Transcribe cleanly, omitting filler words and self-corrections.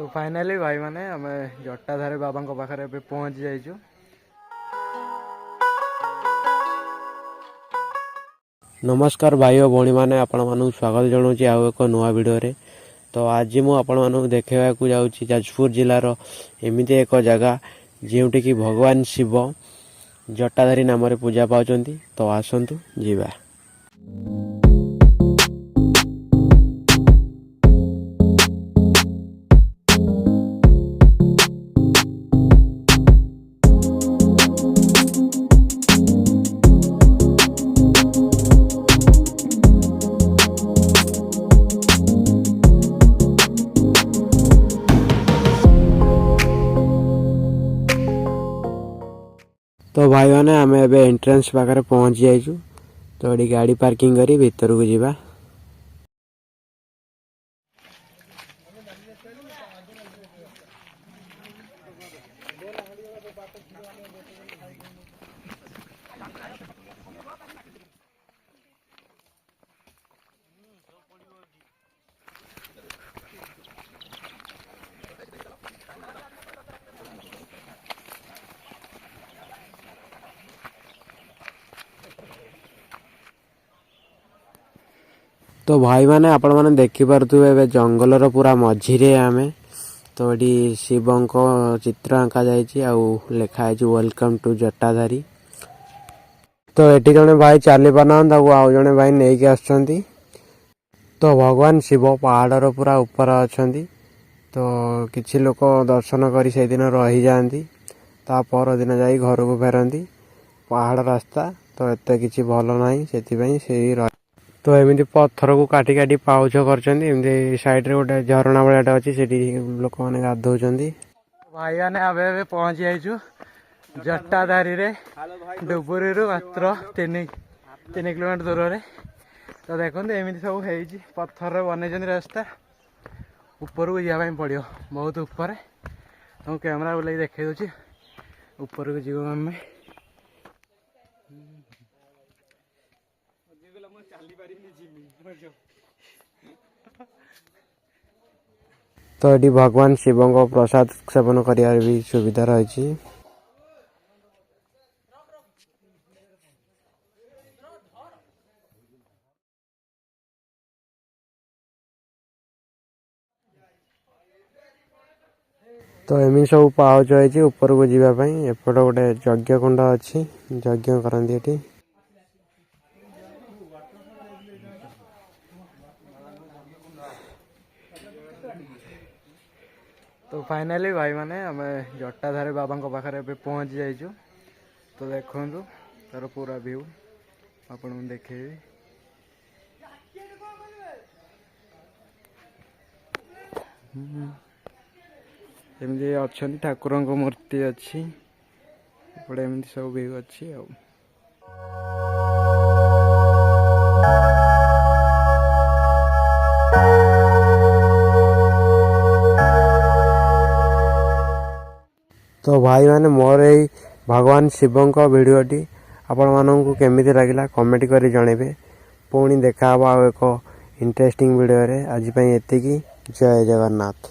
तो फाइनाली भाई माने आम जटाधारी बाबा पाखे पहुँच जाइचु। नमस्कार भाई और भौणी मैंने आपण मानक स्वागत जनाऊँ आउ एक नुआ भिडियो रे। तो आज मु आपण मानक देखा जाऊँगी जाजपुर जिलार एमती एक जगह जोटि कि भगवान शिव जटाधारी नाम पूजा पाँच। तो आसतु जीवा। तो भाई मैंने आम ए एंट्रेंस पाखे पहुँच जाइचु। तो ये गाड़ी पार्किंग करी भीतर को जीवा। तो भाई माने आपण माने देखि पारुथुबे जंगलर पूरा मझिरे आमे। तो ये शिवं को चित्र आंका जाइए आउ लिखा है वेलकम टू जटाधारी। तो ये जने भाई चली पाना आउ जने भाई नहीं के आछंती। तो भगवान शिव पहाड़र पूरा ऊपर अछंती। तो किछि लोक दर्शन करी से दिन रही जाती ता पर दिन जाई घर को फेरती। पहाड़ रास्ता तो एते किछि भल नाही सेति से तो एमती पत्थर को काटी काटी पाउछ कर साइड रे गोटे झरणा भाया अच्छी से लोक मैंने गाधौंट। भाई मैंने आबे पहुँच जाइचु जटाधारी रे डुबुरी मात्र 3 किलोमीटर दूर रे। तो देखो एमती सब है पत्थर बन रास्ता ऊपर को जावाई पड़ो बहुत ऊपर। तो कैमेरा बुलाई देखे दूसरी ऊपर को जीव आम। तो ये भगवान शिव को प्रसाद सेवन कर भी सुविधा रही। तो एमती सब पाउच है ऊपर को जावाई। एपट गोटे यज्ञ कुंड अच्छी यज्ञ करती। तो फाइनाली भाई माने आम जटाधारी बाबा पाखे पहुँच जाइचु। तो देखु तार पूरा व्यू आपन देखे। एमती अच्छा ठाकुर मूर्ति अच्छी एमती सब व्यू अच्छी आ। तो भाई माने मोर यही भगवान शिवं को वीडियोटी आपण मानू केमी लगे कमेंट करी जनइबे। पुणी देखा एक इंटरेस्टिंग वीडियो रे। आज एतिकी जय जगन्नाथ।